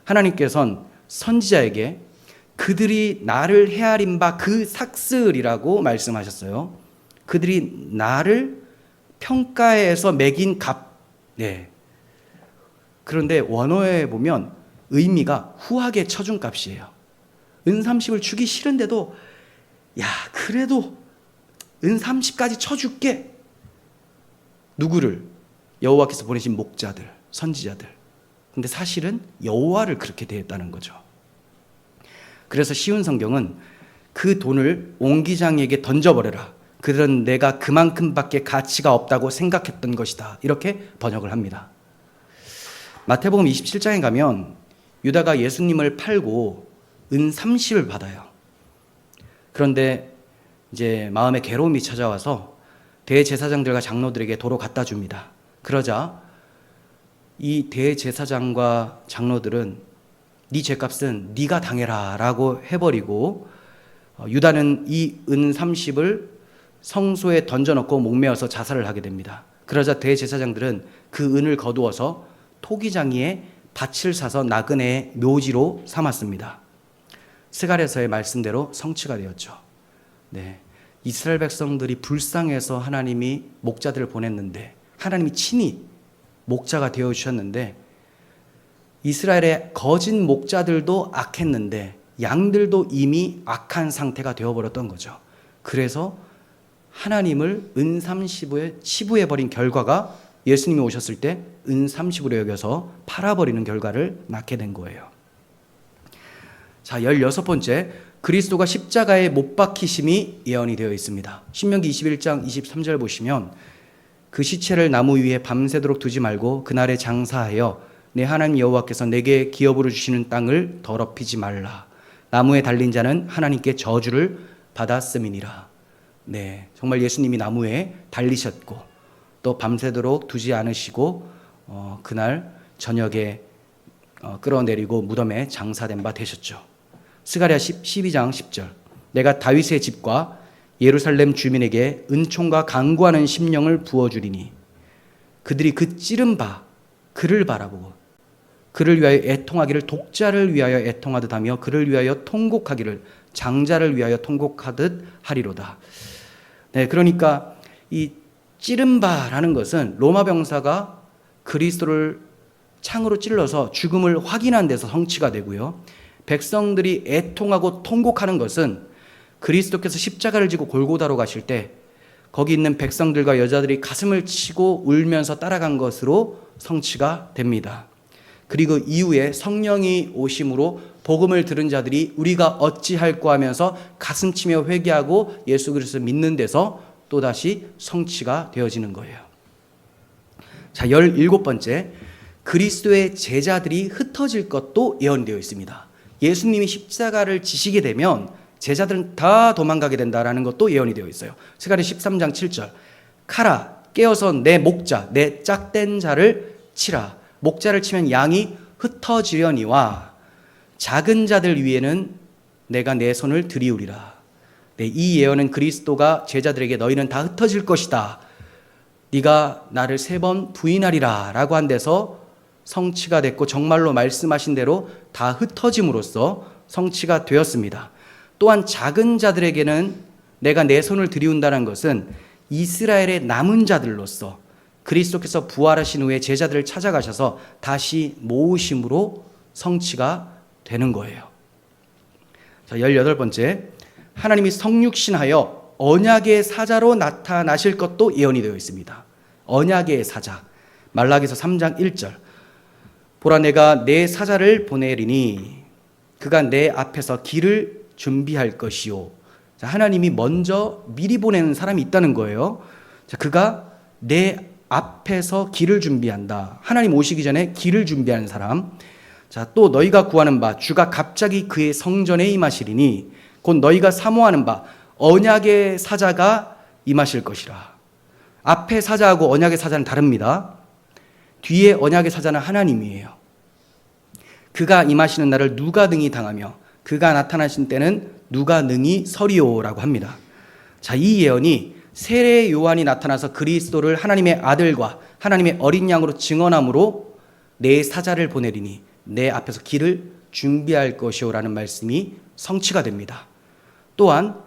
하나님께서는 선지자에게 그들이 나를 헤아린 바 그 삭슬이라고 말씀하셨어요. 그들이 나를 평가해서 매긴 값. 네. 그런데 원어에 보면 의미가 후하게 쳐준 값이에요. 은 30을 주기 싫은데도 야, 그래도 은 30까지 쳐줄게. 누구를? 여호와께서 보내신 목자들, 선지자들. 근데 사실은 여호와를 그렇게 대했다는 거죠. 그래서 쉬운 성경은 그 돈을 옹기장에게 던져버려라. 그들은 내가 그만큼밖에 가치가 없다고 생각했던 것이다. 이렇게 번역을 합니다. 마태복음 27장에 가면 유다가 예수님을 팔고 은 30을 받아요. 그런데 이제 마음에 괴로움이 찾아와서 대제사장들과 장로들에게 도로 갖다 줍니다. 그러자 이 대제사장과 장로들은 네 죄값은 네가 당해라 라고 해버리고 유다는 이 은 30을 성소에 던져놓고 목매어서 자살을 하게 됩니다. 그러자 대제사장들은 그 은을 거두어서 토기장이에 밭을 사서 나그네의 묘지로 삼았습니다. 스가랴서의 말씀대로 성취가 되었죠. 네, 이스라엘 백성들이 불쌍해서 하나님이 목자들을 보냈는데, 하나님이 친히 목자가 되어주셨는데, 이스라엘의 거짓 목자들도 악했는데 양들도 이미 악한 상태가 되어버렸던 거죠. 그래서 하나님을 은 30에 치부해버린 결과가 예수님이 오셨을 때 은 30으로 여겨서 팔아버리는 결과를 낳게 된 거예요. 자, 16번째, 그리스도가 십자가에 못 박히심이 예언이 되어 있습니다. 신명기 21장 23절 보시면 그 시체를 나무 위에 밤새도록 두지 말고 그날에 장사하여 내 하나님 여호와께서 내게 기업으로 주시는 땅을 더럽히지 말라. 나무에 달린 자는 하나님께 저주를 받았음이니라. 네, 정말 예수님이 나무에 달리셨고 또 밤새도록 두지 않으시고 그날 저녁에 끌어내리고 무덤에 장사된 바 되셨죠. 스가랴 12장 10절, 내가 다윗의 집과 예루살렘 주민에게 은총과 강구하는 심령을 부어주리니 그들이 그 찌른 바 그를 바라보고 그를 위하여 애통하기를 독자를 위하여 애통하듯 하며 그를 위하여 통곡하기를 장자를 위하여 통곡하듯 하리로다. 네, 그러니까 이 찌른 바라는 것은 로마 병사가 그리스도를 창으로 찔러서 죽음을 확인한 데서 성취가 되고요. 백성들이 애통하고 통곡하는 것은 그리스도께서 십자가를 지고 골고다로 가실 때 거기 있는 백성들과 여자들이 가슴을 치고 울면서 따라간 것으로 성취가 됩니다. 그리고 이후에 성령이 오심으로 복음을 들은 자들이 우리가 어찌할꼬 하면서 가슴치며 회개하고 예수 그리스도를 믿는 데서 또다시 성취가 되어지는 거예요. 자, 17번째, 그리스도의 제자들이 흩어질 것도 예언되어 있습니다. 예수님이 십자가를 지시게 되면 제자들은 다 도망가게 된다라는 것도 예언이 되어 있어요. 스가랴 13장 7절, 카라 깨어서 내 목자 내 짝된 자를 치라. 목자를 치면 양이 흩어지려니와 작은 자들 위에는 내가 내 손을 들이우리라. 네, 이 예언은 그리스도가 제자들에게 너희는 다 흩어질 것이다. 네가 나를 3번 부인하리라 라고 한 데서 성취가 됐고 정말로 말씀하신 대로 다 흩어짐으로써 성취가 되었습니다. 또한 작은 자들에게는 내가 내 손을 들이운다는 것은 이스라엘의 남은 자들로서 그리스도께서 부활하신 후에 제자들을 찾아가셔서 다시 모으심으로 성취가 되는 거예요. 자, 18번째, 하나님이 성육신하여 언약의 사자로 나타나실 것도 예언이 되어 있습니다. 언약의 사자, 말라기서 3장 1절, 보라 내가 내 사자를 보내리니 그가 내 앞에서 길을 준비할 것이요. 자, 하나님이 먼저 미리 보내는 사람이 있다는 거예요. 자, 그가 내 앞에서 길을 준비한다. 하나님 오시기 전에 길을 준비하는 사람. 자, 또 너희가 구하는 바 주가 갑자기 그의 성전에 임하시리니 곧 너희가 사모하는 바 언약의 사자가 임하실 것이라. 앞에 사자하고 언약의 사자는 다릅니다. 뒤에 언약의 사자는 하나님이에요. 그가 임하시는 날을 누가 능히 당하며 그가 나타나신 때는 누가 능히 서리오라고 합니다. 자, 이 예언이 세례 요한이 나타나서 그리스도를 하나님의 아들과 하나님의 어린 양으로 증언함으로 내 사자를 보내리니 내 앞에서 길을 준비할 것이오라는 말씀이 성취가 됩니다. 또한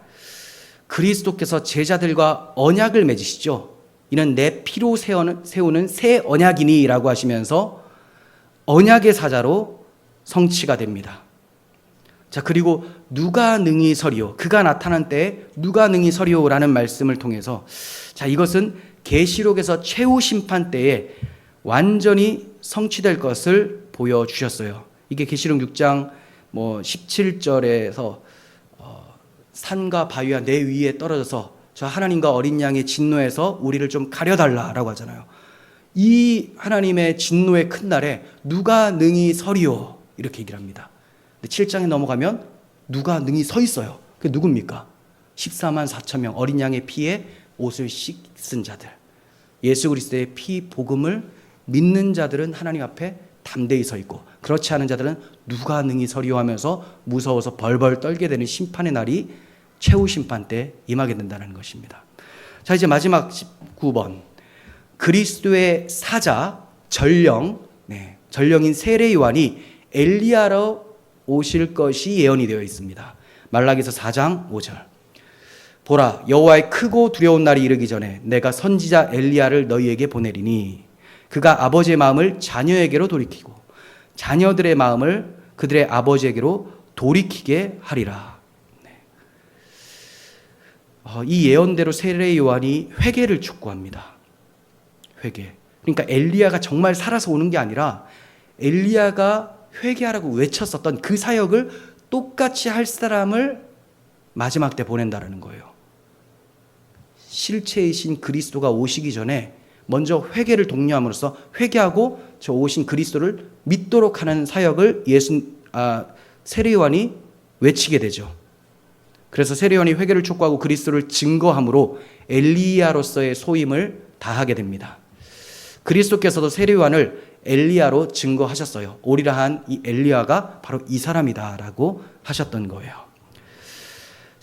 그리스도께서 제자들과 언약을 맺으시죠. 이는 내 피로 세우는 새 언약이니라고 하시면서 언약의 사자로 성취가 됩니다. 자, 그리고 누가 능히 서리오, 그가 나타난 때에 누가 능히 서리오라는 말씀을 통해서, 자, 이것은 계시록에서 최후 심판 때에 완전히 성취될 것을 보여주셨어요. 이게 계시록 6장 17절에서 산과 바위와 내 위에 떨어져서 저 하나님과 어린 양의 진노에서 우리를 좀 가려달라라고 하잖아요. 이 하나님의 진노의 큰 날에 누가 능히 서리오 이렇게 얘기를 합니다. 근데 7장에 넘어가면 누가 능히 서 있어요. 그게 누굽니까? 14만 4천 명 어린 양의 피에 옷을 씻은 자들, 예수 그리스도의 피 복음을 믿는 자들은 하나님 앞에 담대히 서 있고, 그렇지 않은 자들은 누가 능히 서리오 하면서 무서워서 벌벌 떨게 되는 심판의 날이 최후 심판 때 임하게 된다는 것입니다. 자, 이제 마지막 19번, 그리스도의 사자 전령, 전령인 세례 요한이 엘리야로 오실 것이 예언이 되어 있습니다. 말라기서 4장 5절. 보라, 여호와의 크고 두려운 날이 이르기 전에 내가 선지자 엘리야를 너희에게 보내리니 그가 아버지의 마음을 자녀에게로 돌이키고 자녀들의 마음을 그들의 아버지에게로 돌이키게 하리라. 이 예언대로 세례 요한이 회개를 촉구합니다. 회개. 그러니까 엘리야가 정말 살아서 오는 게 아니라 엘리야가 회개하라고 외쳤었던 그 사역을 똑같이 할 사람을 마지막 때 보낸다라는 거예요. 실체이신 그리스도가 오시기 전에 먼저 회개를 독려함으로써 회개하고 저 오신 그리스도를 믿도록 하는 사역을 세례 요한이 외치게 되죠. 그래서 세례 요한이 회개를 촉구하고 그리스도를 증거함으로 엘리야로서의 소임을 다하게 됩니다. 그리스도께서도 세례 요한을 엘리야로 증거하셨어요. 오리라 한 이 엘리야가 바로 이 사람이다라고 하셨던 거예요.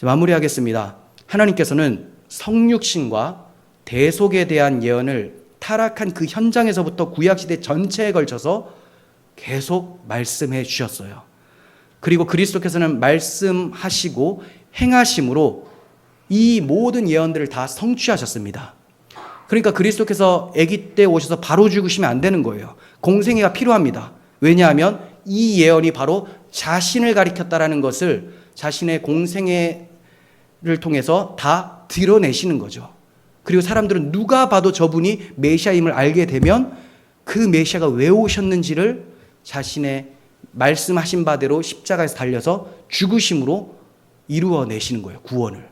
마무리하겠습니다. 하나님께서는 성육신과 대속에 대한 예언을 타락한 그 현장에서부터 구약시대 전체에 걸쳐서 계속 말씀해 주셨어요. 그리고 그리스도께서는 말씀하시고 행하심으로 이 모든 예언들을 다 성취하셨습니다. 그러니까 그리스도께서 아기 때 오셔서 바로 죽으시면 안 되는 거예요. 공생애가 필요합니다. 왜냐하면 이 예언이 바로 자신을 가리켰다라는 것을 자신의 공생애를 통해서 다 드러내시는 거죠. 그리고 사람들은 누가 봐도 저분이 메시아임을 알게 되면 그 메시아가 왜 오셨는지를 자신의 말씀하신 바대로 십자가에서 달려서 죽으심으로 이루어내시는 거예요. 구원을.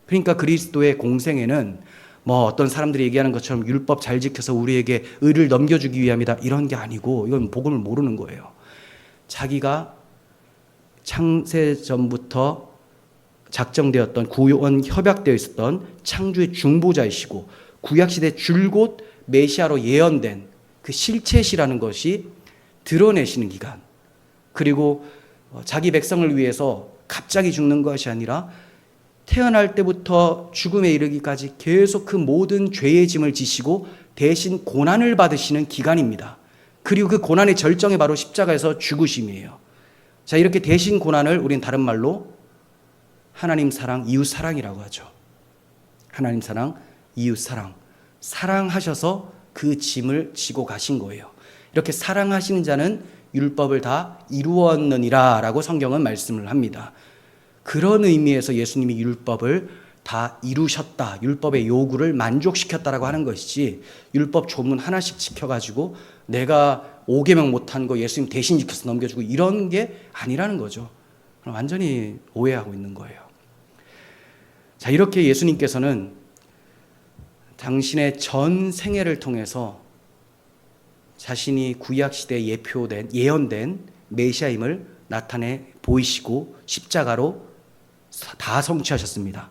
그러니까 그리스도의 공생애는 어떤 사람들이 얘기하는 것처럼 율법 잘 지켜서 우리에게 의를 넘겨주기 위함이다 이런 게 아니고, 이건 복음을 모르는 거예요. 자기가 창세전부터 작정되었던 구원 협약되어 있었던 창조의 중보자이시고 구약시대 줄곧 메시아로 예언된 그 실체시라는 것이 드러내시는 기간, 그리고 자기 백성을 위해서 갑자기 죽는 것이 아니라 태어날 때부터 죽음에 이르기까지 계속 그 모든 죄의 짐을 지시고 대신 고난을 받으시는 기간입니다. 그리고 그 고난의 절정이 바로 십자가에서 죽으심이에요. 자, 이렇게 대신 고난을 우린 다른 말로 하나님 사랑, 이웃 사랑이라고 하죠. 하나님 사랑, 이웃 사랑. 사랑하셔서 그 짐을 지고 가신 거예요. 이렇게 사랑하시는 자는 율법을 다 이루었느니라 라고 성경은 말씀을 합니다. 그런 의미에서 예수님이 율법을 다 이루셨다, 율법의 요구를 만족시켰다라고 하는 것이지, 율법 조문 하나씩 지켜가지고 내가 5계명 못한 거 예수님 대신 지켜서 넘겨주고 이런 게 아니라는 거죠. 완전히 오해하고 있는 거예요. 자, 이렇게 예수님께서는 당신의 전 생애를 통해서 자신이 구약시대에 예언된 메시아임을 나타내 보이시고 십자가로 다 성취하셨습니다.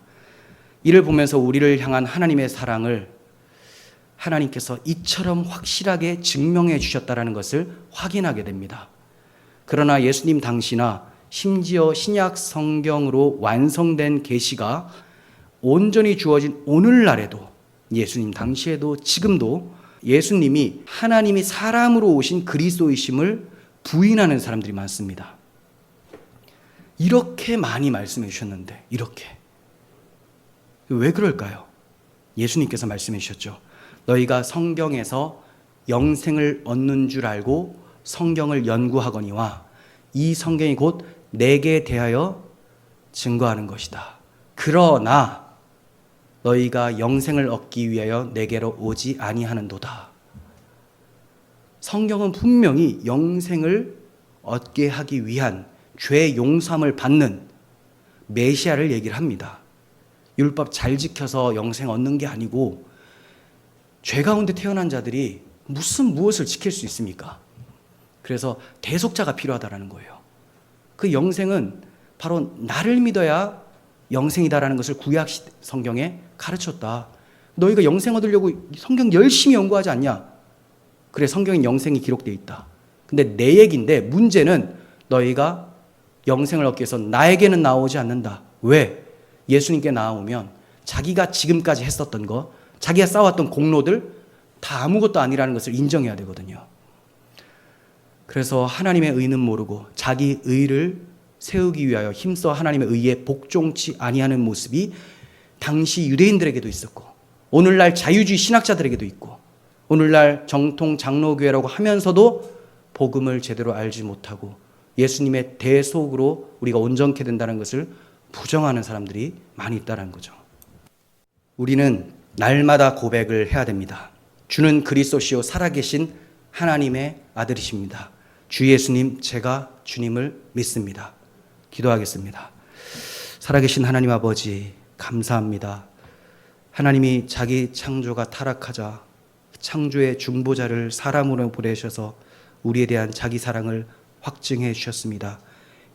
이를 보면서 우리를 향한 하나님의 사랑을 하나님께서 이처럼 확실하게 증명해 주셨다는 것을 확인하게 됩니다. 그러나 예수님 당시나 심지어 신약 성경으로 완성된 계시가 온전히 주어진 오늘날에도, 예수님 당시에도 지금도 예수님이 하나님이 사람으로 오신 그리스도이심을 부인하는 사람들이 많습니다. 이렇게 많이 말씀해 주셨는데 이렇게 왜 그럴까요? 예수님께서 말씀해 주셨죠. 너희가 성경에서 영생을 얻는 줄 알고 성경을 연구하거니와 이 성경이 곧 내게 대하여 증거하는 것이다. 그러나 너희가 영생을 얻기 위하여 내게로 오지 아니하는도다. 성경은 분명히 영생을 얻게 하기 위한 죄 용서함을 받는 메시아를 얘기를 합니다. 율법 잘 지켜서 영생 얻는 게 아니고 죄 가운데 태어난 자들이 무엇을 지킬 수 있습니까? 그래서 대속자가 필요하다라는 거예요. 그 영생은 바로 나를 믿어야 영생이다라는 것을 구약 성경에 가르쳤다. 너희가 영생 얻으려고 성경 열심히 연구하지 않냐? 그래, 성경엔 영생이 기록되어 있다. 근데 내 얘기인데 문제는 너희가 영생을 얻기 위해서 나에게는 나오지 않는다. 왜? 예수님께 나오면 자기가 지금까지 했었던 거, 자기가 쌓아왔던 공로들 다 아무것도 아니라는 것을 인정해야 되거든요. 그래서 하나님의 의는 모르고 자기 의를 세우기 위하여 힘써 하나님의 의에 복종치 아니하는 모습이 당시 유대인들에게도 있었고, 오늘날 자유주의 신학자들에게도 있고, 오늘날 정통 장로교회라고 하면서도 복음을 제대로 알지 못하고 예수님의 대속으로 우리가 온전케 된다는 것을 부정하는 사람들이 많이 있다는 거죠. 우리는 날마다 고백을 해야 됩니다. 주는 그리스도시요 살아계신 하나님의 아들이십니다. 주 예수님, 제가 주님을 믿습니다. 기도하겠습니다. 살아계신 하나님 아버지, 감사합니다. 하나님이 자기 창조가 타락하자 창조의 중보자를 사람으로 보내셔서 우리에 대한 자기 사랑을 확증해 주셨습니다.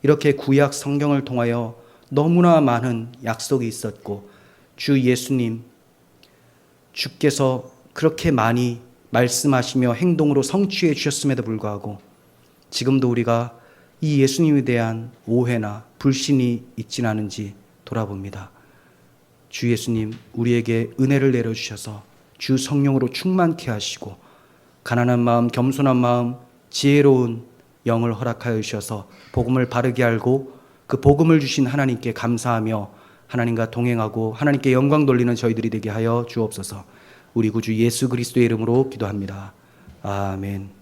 이렇게 구약 성경을 통하여 너무나 많은 약속이 있었고, 주 예수님, 주께서 그렇게 많이 말씀하시며 행동으로 성취해 주셨음에도 불구하고 지금도 우리가 이 예수님에 대한 오해나 불신이 있진 않은지 돌아봅니다. 주 예수님, 우리에게 은혜를 내려주셔서 주 성령으로 충만케 하시고 가난한 마음, 겸손한 마음, 지혜로운 영을 허락하여 주셔서 복음을 바르게 알고 그 복음을 주신 하나님께 감사하며 하나님과 동행하고 하나님께 영광 돌리는 저희들이 되게 하여 주옵소서. 우리 구주 예수 그리스도의 이름으로 기도합니다. 아멘.